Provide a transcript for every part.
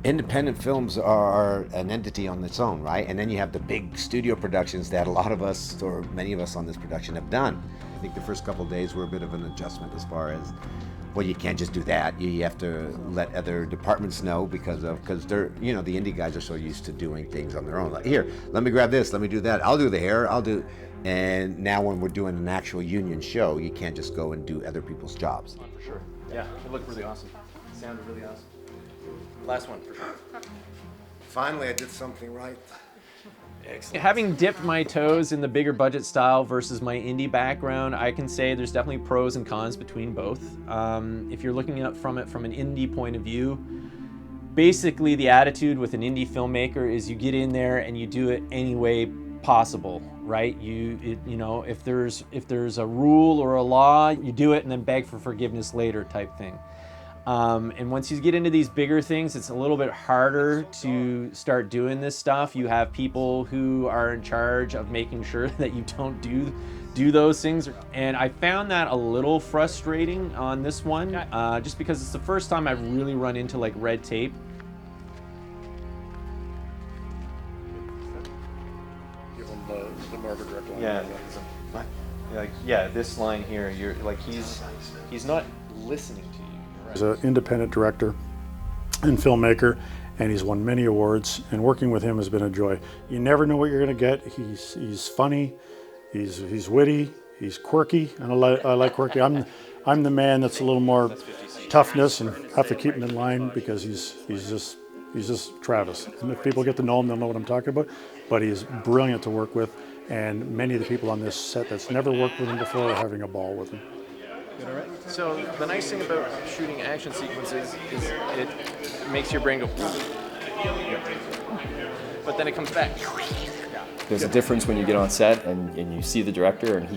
Independent films are an entity on its own, right? And then you have the big studio productions that a lot of us, or many of us on this production, have done. I think the first couple of days were a bit of an adjustment as far as, well, you can't just do that. You have to let other departments know because they're, you know, the indie guys are so used to doing things on their own. Like, here, let me grab this, let me do that. I'll do the hair, and now when we're doing an actual union show, you can't just go and do other people's jobs. Oh, for sure. Yeah, it looked really awesome. It sounded really awesome. Last one, for sure. Finally, I did something right. Excellent. Having dipped my toes in the bigger budget style versus my indie background, I can say there's definitely pros and cons between both. If you're looking at from it from an indie point of view, basically the attitude with an indie filmmaker is you get in there and you do it any way possible, right? You know, if there's a rule or a law, you do it and then beg for forgiveness later type thing. And once you get into these bigger things, it's a little bit harder to start doing this stuff. You have people who are in charge of making sure that you don't do those things. And I found that a little frustrating on this one, just because it's the first time I've really run into like red tape. Give him the Margaret direct line. Yeah. Like, yeah, this line here, you're like, he's not listening to you. He's an independent director and filmmaker, and he's won many awards, and working with him has been a joy. You never know what you're going to get. He's funny, he's witty, he's quirky, and I like quirky. I'm the man that's a little more toughness and have to keep him in line because he's just Travis. And if people get to know him, they'll know what I'm talking about. But he's brilliant to work with, and many of the people on this set that's never worked with him before are having a ball with him. All right. So the nice thing about shooting action sequences is it makes your brain go, but then it comes back. There's a difference when you get on set and you see the director and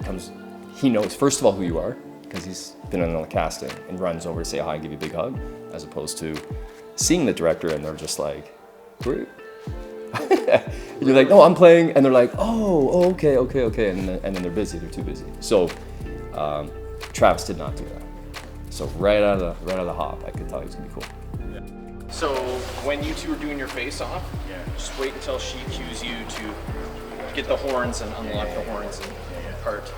he knows first of all who you are because he's been on the casting and runs over to say hi and give you a big hug, as opposed to seeing the director and they're just like, who are you? You're like, no, I'm playing, and they're like, oh, okay, and then they're busy, they're too busy. So. Travis did not do that. So right out of the hop, I could tell he was gonna be cool. Yeah. So when you two are doing your face-off, just wait until she cues you to get the horns and unlock the horns and part.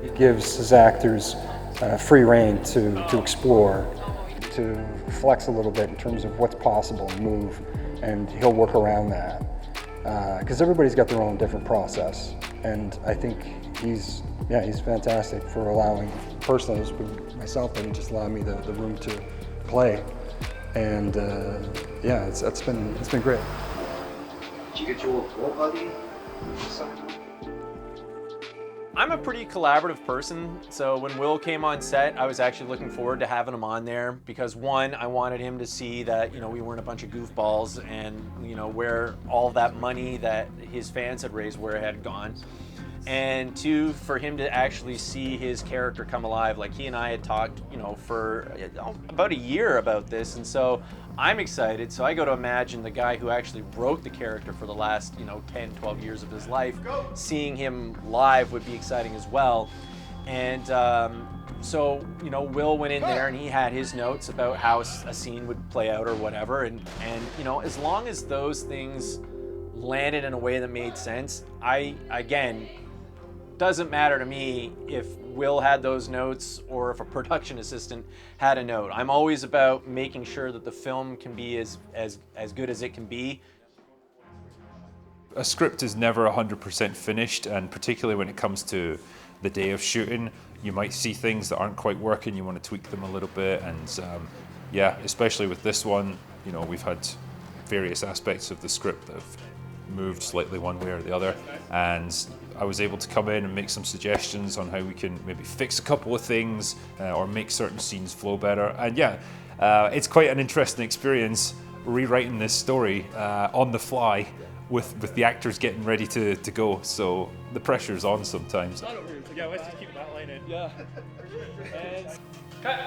It gives his actors free rein to explore, to flex a little bit in terms of what's possible and move, and he'll work around that. Because everybody's got their own different process, and I think he's fantastic for allowing, personally, with myself, and just allowing me the room to play, and it's been great. Did you get your old buddy? I'm a pretty collaborative person, so when Will came on set, I was actually looking forward to having him on there because one, I wanted him to see that, you know, we weren't a bunch of goofballs and, you know, where all that money that his fans had raised, where it had gone. And two, for him to actually see his character come alive. Like, he and I had talked, you know, for about a year about this, and so I'm excited. So I go to imagine the guy who actually wrote the character for the last, you know, 10, 12 years of his life, seeing him live would be exciting as well. And so, you know, Will went in there and he had his notes about how a scene would play out or whatever, and you know, as long as those things landed in a way that made sense, doesn't matter to me if Will had those notes or if a production assistant had a note. I'm always about making sure that the film can be as good as it can be. A script is never 100% finished, and particularly when it comes to the day of shooting, you might see things that aren't quite working, you want to tweak them a little bit, and especially with this one, you know, we've had various aspects of the script that have moved slightly one way or the other, and I was able to come in and make some suggestions on how we can maybe fix a couple of things or make certain scenes flow better. And it's quite an interesting experience rewriting this story on the fly with the actors getting ready to go, so the pressure's on sometimes. Yeah, let's just keep that line in. Yeah. And cut.